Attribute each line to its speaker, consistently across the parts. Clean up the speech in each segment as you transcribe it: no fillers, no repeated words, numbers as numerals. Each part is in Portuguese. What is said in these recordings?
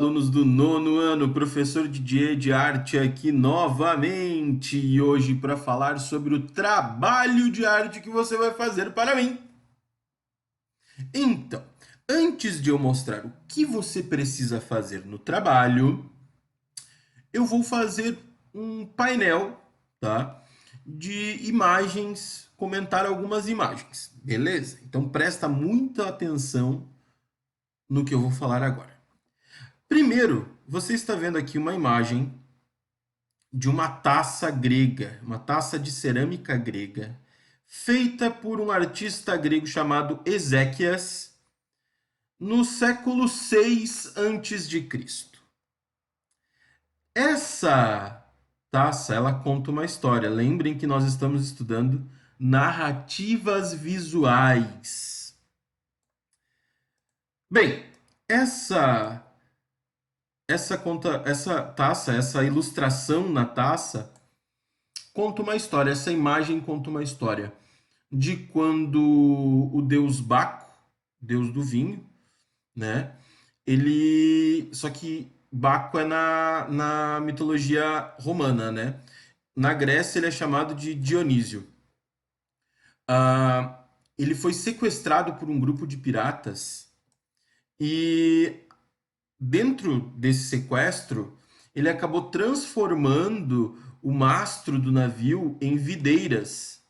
Speaker 1: Alunos do nono ano, professor Didier de arte aqui novamente e hoje para falar sobre o trabalho de arte que você vai fazer para mim. Então, antes de eu mostrar o que você precisa fazer no trabalho, eu vou fazer um painel, tá? De imagens, comentar algumas imagens, beleza? Então presta muita atenção no que eu vou falar agora. Primeiro, você está vendo aqui uma imagem de uma taça grega, uma taça de cerâmica grega, feita por um artista grego chamado Eséquias no século 6 antes de Cristo. Essa taça, ela conta uma história. Lembrem que nós estamos estudando narrativas visuais. Bem, essa taça, essa ilustração na taça conta uma história, essa imagem conta uma história de quando o deus Baco, deus do vinho, né? Só que Baco é na mitologia romana, né? Na Grécia ele é chamado de Dionísio. Ah, ele foi sequestrado por um grupo de piratas e dentro desse sequestro ele acabou transformando o mastro do navio em videiras.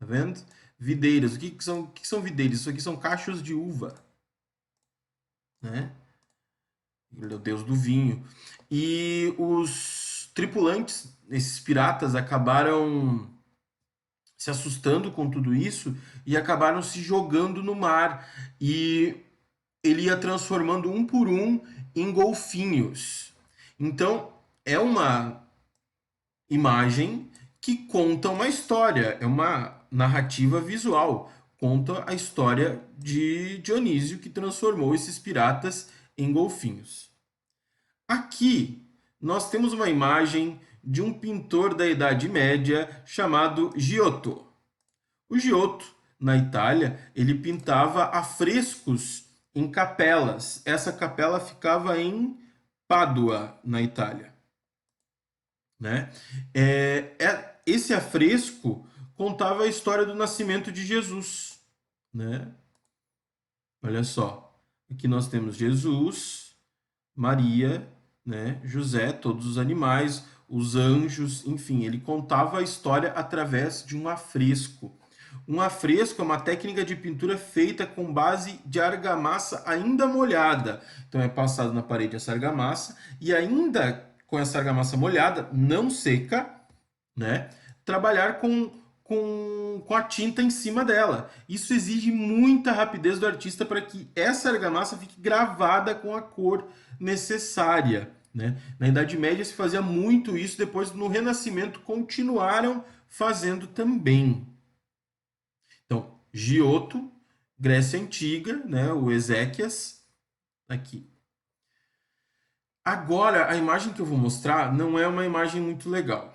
Speaker 1: Tá vendo? Videiras. O que são videiras? Isso aqui são cachos de uva, né? Ele é o deus do vinho. E os tripulantes, esses piratas, acabaram se assustando com tudo isso e acabaram se jogando no mar. E ele ia transformando um por um em golfinhos. Então, é uma imagem que conta uma história, é uma narrativa visual. Conta a história de Dionísio que transformou esses piratas em golfinhos. Aqui nós temos uma imagem de um pintor da Idade Média chamado Giotto. O Giotto, na Itália, ele pintava afrescos em capelas. Essa capela ficava em Pádua, na Itália, né? Esse afresco contava a história do nascimento de Jesus, né? Olha só, aqui nós temos Jesus, Maria, né? José, todos os animais, os anjos, enfim, ele contava a história através de um afresco. Um afresco é uma técnica de pintura feita com base de argamassa ainda molhada. Então é passado na parede essa argamassa e ainda com essa argamassa molhada, não seca, né? Trabalhar com a tinta em cima dela. Isso exige muita rapidez do artista para que essa argamassa fique gravada com a cor necessária, né? Na Idade Média se fazia muito isso, depois no Renascimento continuaram fazendo também. Então, Giotto, Grécia Antiga, né? O Eséquias, aqui. Agora, a imagem que eu vou mostrar não é uma imagem muito legal,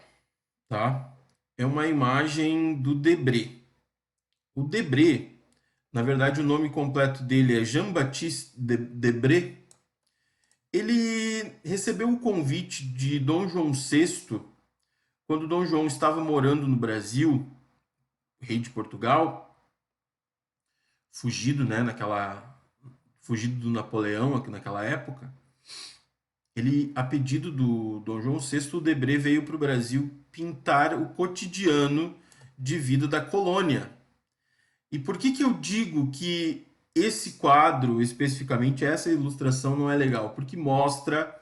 Speaker 1: tá? É uma imagem do Debré. O Debré, na verdade o nome completo dele é Jean-Baptiste Debré. Ele recebeu o convite de Dom João VI, quando Dom João estava morando no Brasil, rei de Portugal, fugido, né, fugido do Napoleão naquela época. Ele, a pedido do Dom João VI, o Debré veio para o Brasil pintar o cotidiano de vida da colônia. E por que eu digo que esse quadro, especificamente essa ilustração, não é legal? Porque mostra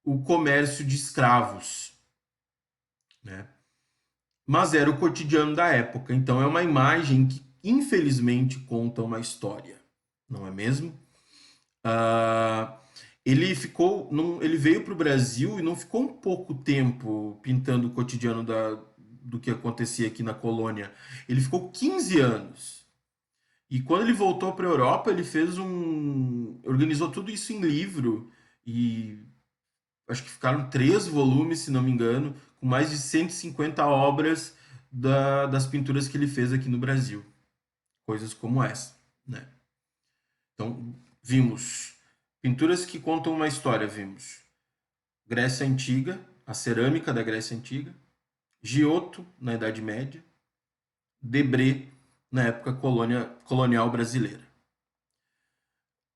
Speaker 1: o comércio de escravos, né? Mas era o cotidiano da época, então é uma imagem que infelizmente conta uma história, não é mesmo? Ah, ele veio para o Brasil e não ficou um pouco tempo pintando o cotidiano do que acontecia aqui na colônia. Ele ficou 15 anos. E quando ele voltou para a Europa, ele organizou tudo isso em livro e acho que ficaram 3 volumes, se não me engano, com mais de 150 obras das pinturas que ele fez aqui no Brasil. Coisas como essa, né? Então, vimos Pinturas que contam uma história, vimos. Grécia Antiga, a cerâmica da Grécia Antiga. Giotto, na Idade Média. Debré, na época colonial brasileira.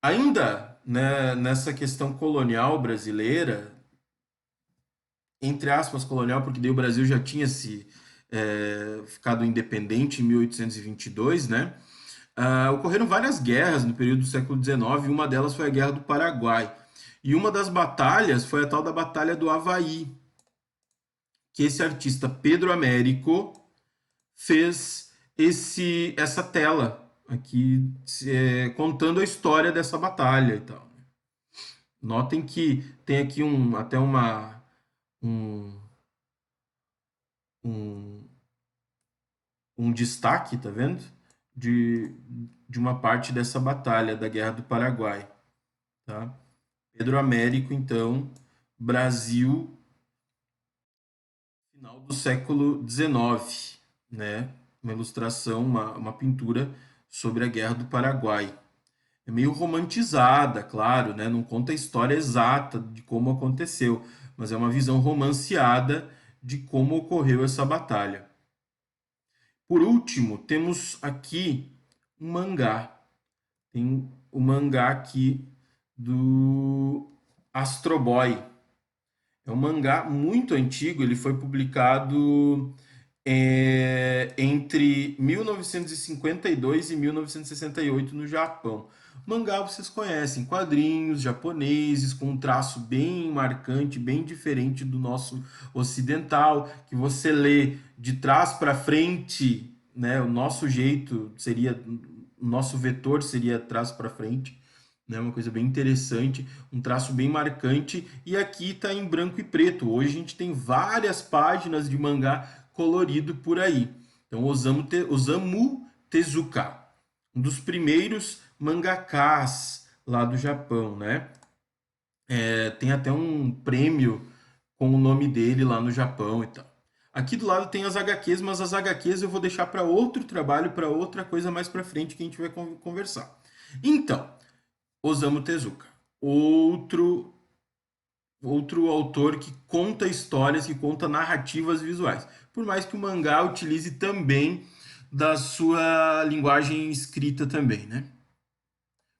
Speaker 1: Ainda, né, nessa questão colonial brasileira, entre aspas colonial, porque daí o Brasil já tinha ficado independente em 1822, né? Ocorreram várias guerras no período do século XIX, e uma delas foi a Guerra do Paraguai. E uma das batalhas foi a tal da Batalha do Havaí, que esse artista Pedro Américo fez essa tela aqui, contando a história dessa batalha e tal. Notem que tem aqui até um, um, um destaque, tá vendo? De uma parte dessa batalha da Guerra do Paraguai. Tá? Pedro Américo, então, Brasil, final do século XIX, né? Uma ilustração, uma pintura sobre a Guerra do Paraguai. É meio romantizada, claro, né? Não conta a história exata de como aconteceu, mas é uma visão romanceada de como ocorreu essa batalha. Por último, temos aqui um mangá. Tem o mangá aqui do Astro Boy. É um mangá muito antigo, ele foi publicado entre 1952 e 1968 no Japão. Mangá vocês conhecem, quadrinhos japoneses com um traço bem marcante, bem diferente do nosso ocidental, que você lê de trás para frente, né? O nosso jeito seria, o nosso vetor seria trás para frente, né? Uma coisa bem interessante, um traço bem marcante, e aqui está em branco e preto. Hoje a gente tem várias páginas de mangá colorido por aí. Então, Osamu Tezuka, um dos primeiros mangakás lá do Japão, né? Tem até um prêmio com o nome dele lá no Japão e tal. Aqui do lado tem as HQs, mas as HQs eu vou deixar para outro trabalho, para outra coisa mais para frente que a gente vai conversar. Então, Osamu Tezuka, outro autor que conta histórias, que conta narrativas visuais. Por mais que o mangá utilize também da sua linguagem escrita também, né?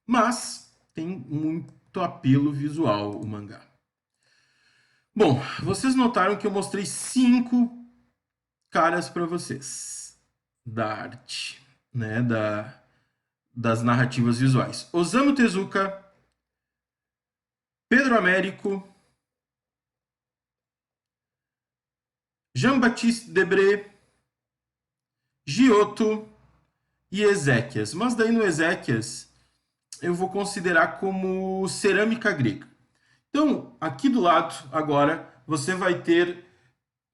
Speaker 1: Mas tem muito apelo visual o mangá. Bom, vocês notaram que eu mostrei 5 caras para vocês da arte, né? Das narrativas visuais. Osamu Tezuka, Pedro Américo, Jean-Baptiste Debré, Giotto e Ezequias. Mas daí no Ezequias eu vou considerar como cerâmica grega. Então, aqui do lado, agora, você vai ter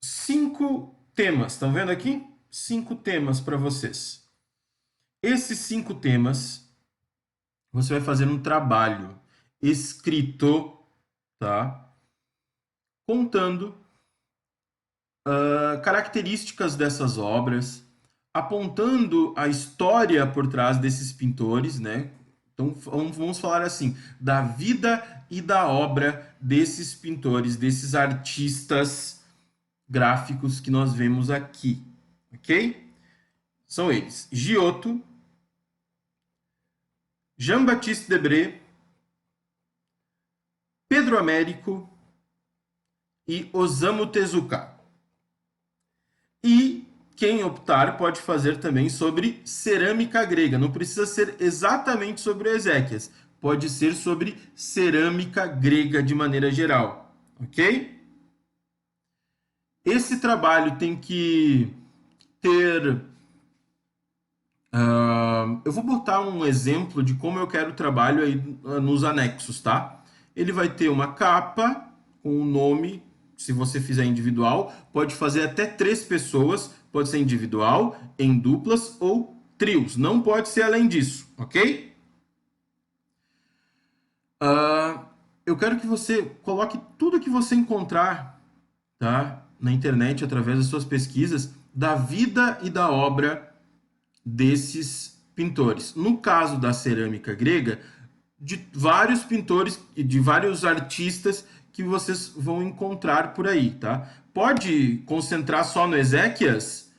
Speaker 1: 5 temas. Estão vendo aqui? 5 temas para vocês. Esses 5 temas, você vai fazer um trabalho escrito, tá? Contando características dessas obras, apontando a história por trás desses pintores, né? Então vamos falar assim, da vida e da obra desses pintores, desses artistas gráficos que nós vemos aqui, ok? São eles: Giotto, Jean-Baptiste Debré, Pedro Américo e Osamu Tezuka. E quem optar pode fazer também sobre cerâmica grega. Não precisa ser exatamente sobre Ezequias. Pode ser sobre cerâmica grega de maneira geral. Ok? Esse trabalho tem que ter... eu vou botar um exemplo de como eu quero o trabalho aí nos anexos, tá? Ele vai ter uma capa com o nome, se você fizer individual, pode fazer até 3 pessoas, pode ser individual, em duplas ou trios, não pode ser além disso, ok? Eu quero que você coloque tudo que você encontrar, tá, na internet, através das suas pesquisas, da vida e da obra desses pintores. No caso da cerâmica grega, de vários pintores e de vários artistas que vocês vão encontrar por aí, tá? Pode concentrar só no Ezequias?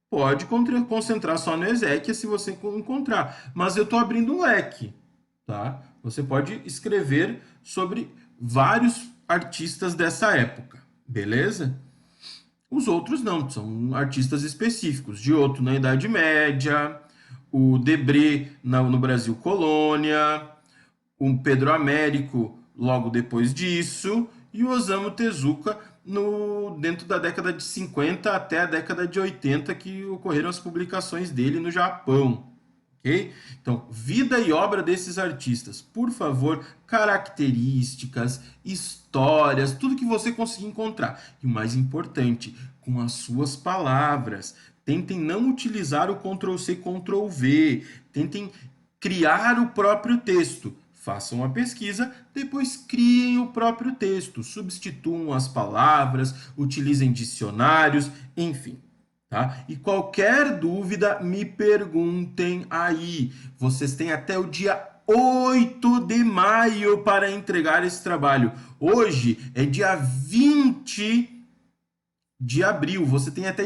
Speaker 1: Pode concentrar só no Ezequias se você encontrar, mas eu estou abrindo um leque, tá? Você pode escrever sobre vários artistas dessa época, beleza? Os outros não, são artistas específicos. Giotto na Idade Média, o Debré no Brasil Colônia, o Pedro Américo logo depois disso, e o Osamu Tezuka dentro da década de 50 até a década de 80, que ocorreram as publicações dele no Japão. Ok? Então, vida e obra desses artistas. Por favor, características, histórias, tudo que você conseguir encontrar. E o mais importante, com as suas palavras. Tentem não utilizar o Ctrl+C, Ctrl+V. Tentem criar o próprio texto. Façam a pesquisa, depois criem o próprio texto. Substituam as palavras, utilizem dicionários, enfim. Tá? E qualquer dúvida, me perguntem aí. Vocês têm até o dia 8 de maio para entregar esse trabalho. Hoje é dia 20 de abril. Você tem até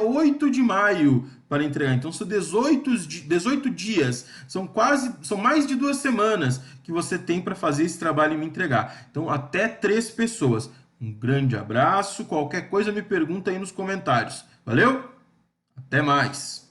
Speaker 1: 8 de maio para entregar. Então são 18 dias. São mais de 2 semanas que você tem para fazer esse trabalho e me entregar. Então até 3 pessoas. Um grande abraço. Qualquer coisa me pergunta aí nos comentários. Valeu? Até mais!